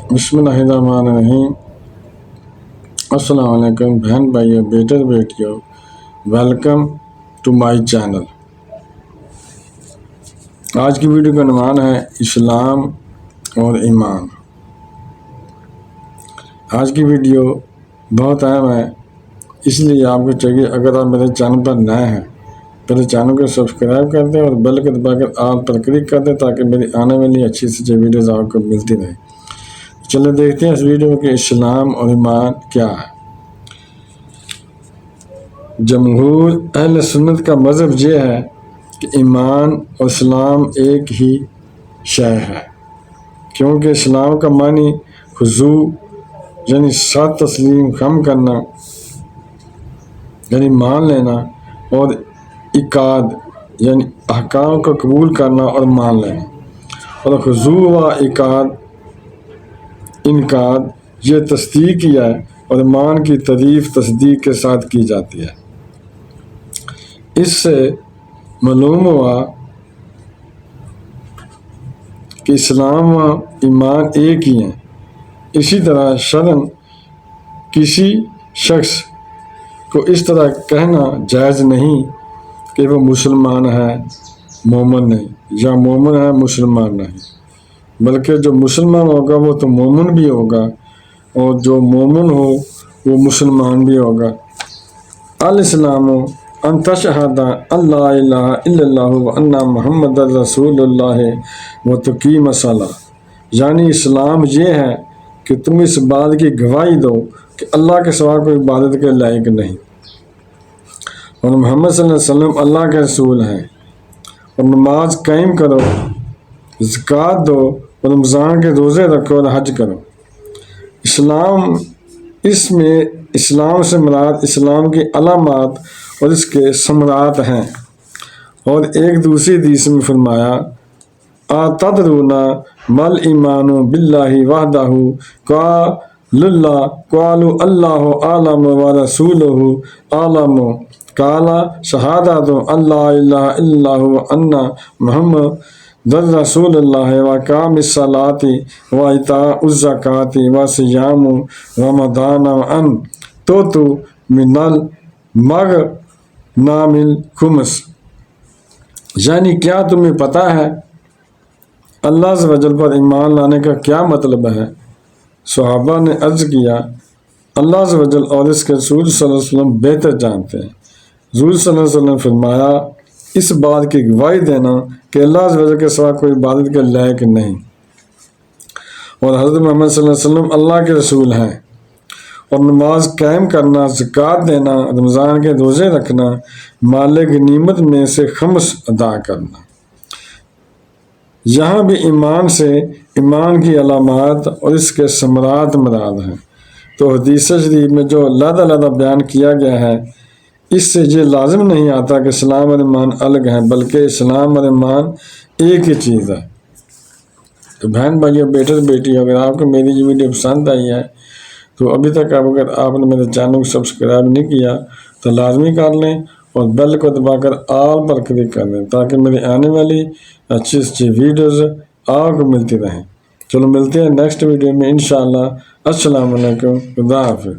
بسم اللہ الرحمن الرحیم۔ السلام علیکم بہن بھائیو، بیٹے بیٹیوں، ویلکم ٹو مائی چینل۔ آج کی ویڈیو کا عنوان ہے اسلام اور ایمان۔ آج کی ویڈیو بہت اہم ہے، اس لیے آپ کو چاہیے اگر آپ میرے چینل پر نئے ہیں پہلے چینل کو سبسکرائب کر دیں اور بیل کو دبا کر آل پر کلک کر دیں تاکہ میری آنے والی اچھی سے اچھی ویڈیوز آپ کو ملتی رہے۔ چلے دیکھتے ہیں اس ویڈیو میں کہ اسلام اور ایمان کیا ہے۔ جمہور اہل سنت کا مذہب یہ ہے کہ ایمان اور اسلام ایک ہی شے ہے، کیونکہ اسلام کا معنی خضوع یعنی سر تسلیم خم کرنا یعنی مان لینا، اور اقاد یعنی احکام کو قبول کرنا اور مان لینا، اور خضوع و انقیاد یہ تصدیق ہی ہے، اور ایمان کی تعریف تصدیق کے ساتھ کی جاتی ہے۔ اس سے معلوم ہوا کہ اسلام و ایمان ایک ہی ہیں۔ اسی طرح شرعاً کسی شخص کو اس طرح کہنا جائز نہیں کہ وہ مسلمان ہے مومن نہیں، یا مومن ہے مسلمان نہیں، بلکہ جو مسلمان ہوگا وہ تو مومن بھی ہوگا، اور جو مومن ہو وہ مسلمان بھی ہوگا۔ الاسلام ان تشہد ان لا الہ الا اللہ وان محمد رسول اللہ وتقیم الصلاۃ، یعنی اسلام یہ ہے کہ تم اس بات کی گواہی دو کہ اللہ کے سوا کوئی عبادت کے لائق نہیں، اور محمد صلی اللہ علیہ وسلم اللہ کے رسول ہیں، اور نماز قائم کرو، زکوٰۃ دو، اور رمضان کے روزے رکھو اور حج کرو۔ اس میں اسلام سے مراد اسلام کی علامات اور اس کے ثمرات ہیں، اور ایک دوسری حدیث میں فرمایا اتدرون مل ایمان باللہ وحدہ قالوا اللہ اعلم ورسولہ اعلم قال شہادۃ ان لا الہ الا اللہ وان محمد رسول اللہ واقام الصلاۃ وایتاء الزکوٰۃ وصیام رمضان وان توتوا من المغنم الخمس، یعنی کیا تمہیں پتہ ہے اللہ عز و جل پر ایمان لانے کا کیا مطلب ہے؟ صحابہ نے عرض کیا اللہ عز و جل اور اس کے رسول صلی اللہ علیہ وسلم بہتر جانتے ہیں۔ رسول صلی اللہ علیہ وسلم نے فرمایا اس بات کی گواہی دینا کہ اللہ عز و جل کے سوا کوئی عبادت کے لائق نہیں، اور حضرت محمد صلی اللہ علیہ وسلم اللہ کے رسول ہیں، اور نماز قائم کرنا، زکوٰۃ دینا، رمضان کے روزے رکھنا، مال غنیمت میں سے خمس ادا کرنا۔ یہاں بھی ایمان سے ایمان کی علامات اور اس کے ثمرات مراد ہیں، تو حدیث شریف میں جو علیحدہ بیان کیا گیا ہے اس سے یہ لازم نہیں آتا کہ اسلام اور ایمان الگ ہیں، بلکہ اسلام اور ایمان ایک ہی چیز ہے۔ تو بہن بھائیو، بیٹے بیٹی، اگر آپ کو میری یہ ویڈیو پسند آئی ہے تو ابھی تک اگر آپ نے میرے چینل کو سبسکرائب نہیں کیا تو لازمی کر لیں، اور بیل کو دبا کر آل پر کلک کر دیں تاکہ میری آنے والی اچھی اچھی ویڈیوز آپ کو ملتی رہیں۔ چلو ملتے ہیں نیکسٹ ویڈیو میں انشاءاللہ۔ السلام علیکم، خدا حافظ۔